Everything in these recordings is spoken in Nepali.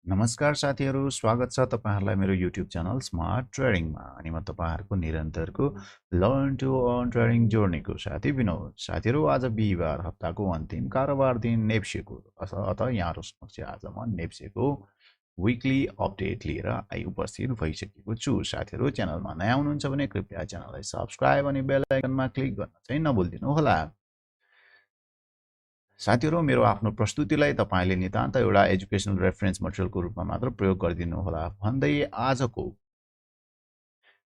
नमस्कार साथीहरु, स्वागत छ तपाईहरुलाई मेरो YouTube च्यानल स्मार्ट ट्रेडिङमा। अनि म तपाईहरुको निरन्तरको लर्न टु अर्न ट्रेडिङ जर्नीको साथी विनोद। साथीहरु, आज बिहीबार हप्ताको अन्तिम कारोबार दिन नेप्सेको अथवा यहाँहरु समक्ष आज म नेप्सेको वीकली अपडेट लिएर उपस्थित भइसकेको छु। साथीहरु, च्यानलमा नयाँ हुनुहुन्छ भने कृपया च्यानललाई सब्स्क्राइब अनि बेल आइकनमा क्लिक गर्न चाहिँ नभुल्दिनु होला। साथीहरु, मेरो आफ्नो प्रस्तुतिलाई तपाईले नितान्त एउटा एजुकेशनल रेफरेन्स मटेरियलको रूपमा मात्र प्रयोग गरिदिनु होला भन्दै आजको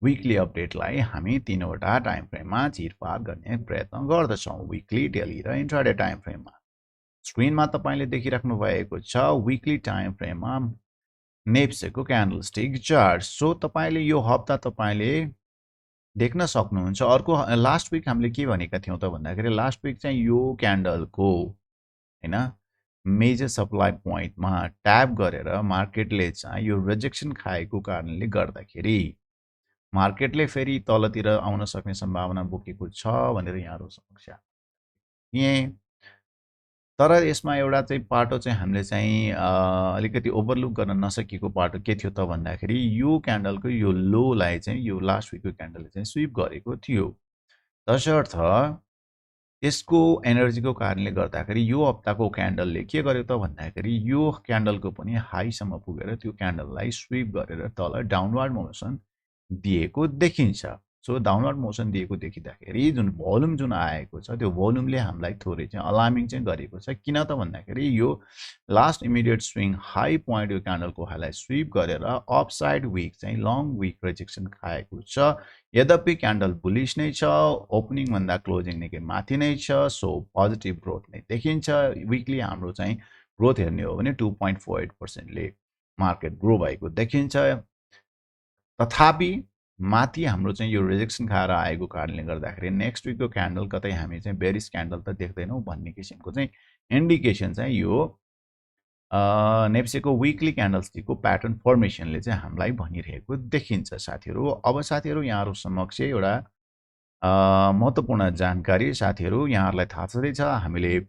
वीकली अपडेटलाई हामी तीनवटा टाइम फ्रेममा चिरफार गर्ने प्रयत्न गर्दछौं। वीकली, डेली र इन्ट्राडे टाइम फ्रेममा। स्क्रिनमा तपाईले देखिराख्नु भएको छ वीकली टाइम फ्रेममा नेप्सेको क्यान्डलस्टिक चार्ट। सो तपाईले यो हप्ता तपाईले देख्न सक्नुहुन्छ। अर्को लास्ट वीक हामीले के भनेका थियौं त भन्दाखेरि लास्ट वीक चाहिँ यो क्यान्डलको हैन मेजर सप्लाई पोइन्टमा ट्याप गरेर मार्केटले चाहिँ यो रिजेक्सन खाएको कारणले गर्दाखेरि मार्केटले फेरि तलतिर आउन सक्ने सम्भावना बोकेको छ भनेर यहाँहरु समक्ष यहाँ तर यसमा एउटा चाहिँ पाटो चाहिँ हामीले चाहिँ अलिकति ओभरलुक गर्न नसकेको पाटो के थियो त भन्दाखेरि यो क्यान्डलको यो लोलाई चाहिँ यो लास्ट वीकको क्यान्डलले चाहिँ स्वीप गरेको थियो। तसर्थ यसको एनर्जीको कारणले गर्दाखेरि यो हप्ताको क्यान्डलले के गर्यो त भन्दाखेरि यो क्यान्डलको पनि हाईसम्म पुगेर त्यो क्यान्डललाई स्वीप गरेर तल डाउनवर्ड मोसन दिएको देखिन्छ। सो डाउनवर्ड मोसन दिएको देखिदाखेरि जुन भोल्युम जुन आएको छ त्यो भोल्युमले हामीलाई थोरै चाहिँ अलार्मिङ चाहिँ गरेको छ। किन त भन्दाखेरि यो last immediate swing high point यो क्यान्डलको हाईलाई स्वीप गरेर अपसाइड वीक चाहिँ लङ वीक रिजेक्सन खाएको छ। यद्यपि क्यान्डल बुलिश नै छ, ओपनिङ भन्दा क्लोजिङ निकै माथि नै छ। सो पोजिटिभ ग्रोथ नै देखिन्छ। वीकली हाम्रो चाहिँ ग्रोथ हेर्ने हो भने 2.48% ले मार्केट ग्रो भएको देखिन्छ। तथापि माथि हाम्रो चाहिँ यो रिजेक्सन खाएर आएको कारणले गर्दाखेरि नेक्स्ट वीकको क्यान्डल कतै हामी चाहिँ बेरिश क्यान्डल त देख्दैनौं भन्ने किसिमको चाहिँ इन्डिकेसन चाहिँ यो नेप्सेको वीकली क्यान्डलस्टिकको प्याटर्न फर्मेसनले चाहिँ हामीलाई भनिरहेको देखिन्छ। साथीहरु, अब साथीहरु यहाँहरु समक्ष एउटा महत्त्वपूर्ण जानकारी। साथीहरु, यहाँहरुलाई थाहा छँदै छ हामीले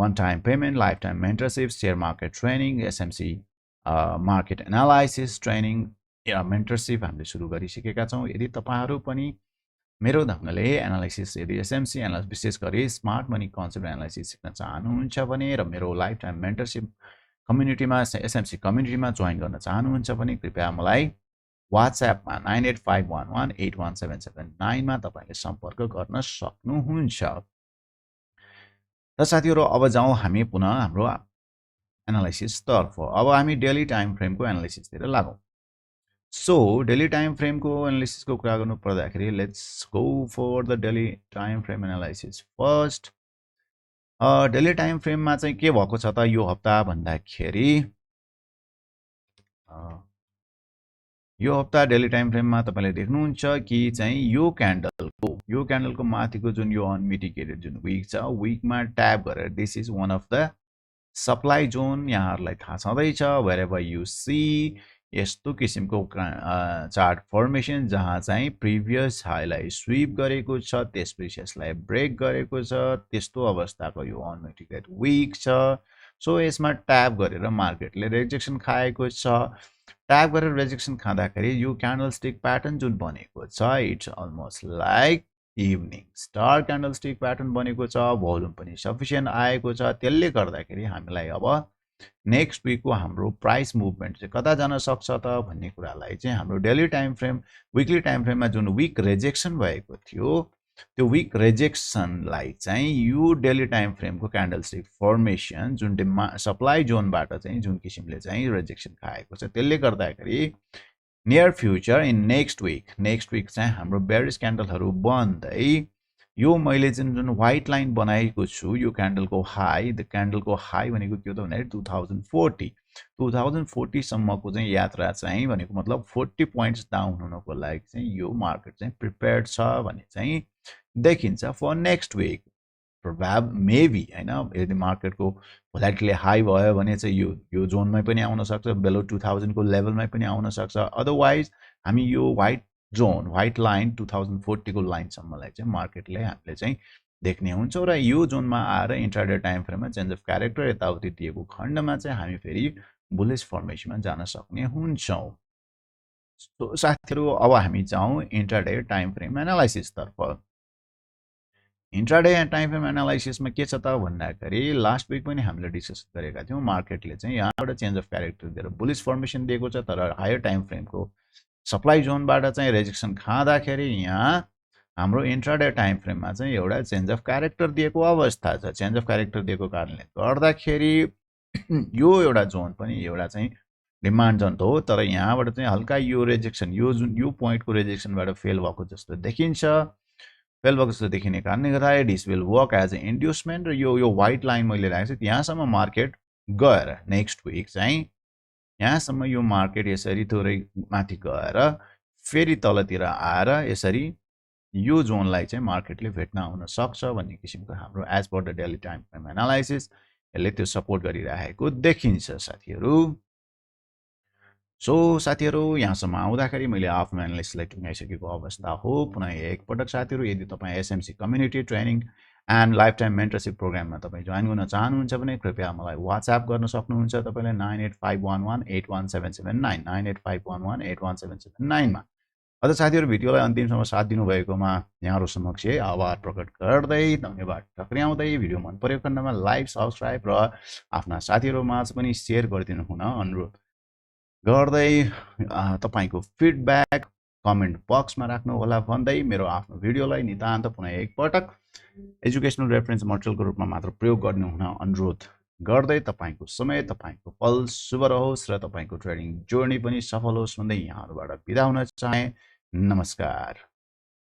one time payment, life time mentorship, share market training, SMC market analysis training या मेन्टरशिप हामीले सुरु गरिसकेका छौं। यदि तपाईहरु पनि मेरो ढंगले एनालाइसिस यदि एसएमसी एनालाइसिस विशेष गरी स्मार्ट मनी कन्सेप्ट एनालाइसिस सिक्न चाहनुहुन्छ भने र मेरो लाइफ टाइम मेन्टरशिप कम्युनिटीमा एसएमसी कम्युनिटीमा जोइन गर्न चाहनुहुन्छ भने कृपया मलाई WhatsAppमा 9851181779 मा तपाईले सम्पर्क गर्न सक्नुहुन्छ। त साथीहरु, अब जाउँ हामी पुनः हाम्रो एनालाइसिस तर्फ। अब हामी डेली टाइम फ्रेमको एनालाइसिसतिर लागौं। सो डेली टाइम फ्रेम को एनालिसिस को कुरा गर्नु पर्दाखेरि let's go for the daily time frame analysis first. Daily time फ्रेममा चाहिँ के भएको छ त यो हप्ता भन्दाखेरि यो हप्ता डेली टाइम फ्रेममा तपाईले देख्नुहुन्छ कि चाहिँ यो क्यान्डलको माथिको जुन यो अनमिटिगेटेड जुन वीक छ, वीकमा ट्याप गरेर this is one of the supply zone. यहाँहरुलाई थाहा छँदैछ वेयरएभर यु सी यस्तो किसिमको चार्ट फर्मेसन जहाँ चाहिँ प्रिभियस हाईलाई स्वीप गरेको छ, त्यसपछि यसलाई ब्रेक गरेको छ, त्यस्तो अवस्थाको यो अनमिटिगेटेड वीक छ। सो यसमा ट्याप गरेर मार्केटले रिजेक्सन खाएको छ। ट्याप गरेर रिजेक्सन खाँदाखेरि यो क्यान्डलस्टिक प्याटर्न जुन बनेको छ it's almost like evening star candlestick pattern बनेको छ। भोल्युम पनि सफिसिएन्ट आएको छ। त्यसले गर्दाखेरि हामीलाई अब नेक्स्ट वीकको हाम्रो प्राइस मुभमेन्ट चाहिँ कता जान सक्छ त भन्ने कुरालाई चाहिँ हाम्रो daily time frame weekly time फ्रेममा जुन वीक रिजेक्सन भएको थियो त्यो वीक रिजेक्सनलाई चाहिँ यो डेली टाइम फ्रेमको क्यान्डलस्टिक फर्मेसन जुन सप्लाई जोनबाट चाहिँ जुन किसिमले चाहिँ रिजेक्सन खाएको छ त्यसले गर्दाखेरि near future in next week चाहिँ हाम्रो बेरिश क्यान्डलहरु बन्दै यो मैले जुन व्हाइट लाइन बनाएको छु यो क्यान्डलको हाई भनेको के हो त भन्दाखेरि 2040 सम्मको चाहिँ यात्रा चाहिँ भनेको मतलब 40 पोइन्ट्स डाउन हुनको लागि चाहिँ यो मार्केट चाहिँ प्रिपेयर्ड छ भन्ने चाहिँ देखिन्छ फर नेक्स्ट वीक। मेबी हैन, यदि मार्केटको भोलाटिलिटी हाई भयो भने चाहिँ यो जोनमै पनि आउन सक्छ, बेलो 2000 को लेभलमै पनि आउन सक्छ। अदरवाइज हामी यो व्हाइट लाइन 2040 को लाइनसम्मलाई चाहिँ मार्केटले हामीले चाहिँ देख्ने हुन्छौं र यो जोनमा आएर इन्ट्राडे टाइम फ्रेममा चेन्ज अफ क्यारेक्टर यताउति दिएको खण्डमा चाहिँ हामी फेरि बुलिश फर्मेसनमा जान सक्ने हुन्छौँ। सो साथीहरू अब हामी जाउँ इन्ट्राडे टाइम फ्रेम एनालाइसिस तर्फ। इन्ट्राडे टाइम फ्रेम एनालाइसिसमा के छ त भन्दाखेरि लास्ट विक पनि हामीले डिस्कस गरेका थियौँ। मार्केटले चाहिँ यहाँबाट चेन्ज अफ क्यारेक्टर दिएर बुलिश फर्मेसन दिएको छ, तर हायर टाइम फ्रेमको सप्लाई जोनबाट चाहिँ रेजेक्सन खाँदाखेरि यहाँ हाम्रो इन्ट्राडे टाइम फ्रेममा चाहिँ एउटा चेन्ज अफ क्यारेक्टर दिएको अवस्था छ। चेन्ज अफ क्यारेक्टर दिएको कारणले गर्दाखेरि यो एउटा जोन पनि एउटा चाहिँ डिमान्ड जोन त हो, तर यहाँबाट चाहिँ हल्का यो रेजेक्सन यो पोइन्टको रेजेक्सनबाट फेल भएको जस्तो देखिन्छ। फेल भएको जस्तो देखिने कारणले गर्दा this will work as a inducement र यो व्हाइट लाइन मैले राखेको छु त्यहाँसम्म मार्केट गएर नेक्स्ट विक चाहिँ यहाँसम्म यो मार्केट यसरी थोरै माथि गएर फेरि तलतिर आएर यसरी यो जोनलाई चाहिँ मार्केटले भेट्न आउन सक्छ भन्ने किसिमको हाम्रो as per the daily time frame analysis यसले त्यो सपोर्ट गरिरहेको देखिन्छ साथीहरू। सो साथीहरू यहाँसम्म आउँदाखेरि मैले आफ्नो एनालिसिसलाई टुङ्गाइसकेको अवस्था हो। पुनः एकपटक साथीहरू यदि तपाईँ SMC community training and life time mentorship प्रोग्राममा तपाईँ जोइन गर्न चाहनुहुन्छ भने कृपया मलाई वाट्सएप गर्न सक्नुहुन्छ। तपाईँले 9851181779 9851181779 मा। अझ साथीहरू भिडियोलाई अन्तिमसम्म साथ दिनुभएकोमा यहाँहरू समक्ष आभार प्रकट गर्दै धन्यवाद टक्र्याउँदै भिडियो मन परेको खण्डमा लाइक सब्सक्राइब र आफ्ना साथीहरूमाझ पनि सेयर गरिदिनु हुन अनुरोध गर्दै तपाईको फिडब्याक कमेन्ट बक्समा राख्नु होला भन्दै मेरो आफ्नो भिडियोलाई नितान्त पुनः एकपटक एजुकेसनल रेफरेन्स मटेरियलको रूपमा मात्र प्रयोग गर्नु हुन अनुरोध गर्दै तपाईको समय तपाईको पल शुभ रहोस् र तपाईको ट्रेडिङ जर्नी पनि सफल होस् भन्दै यहाँहरूबाट बिदा हुन चाहे। नमस्कार।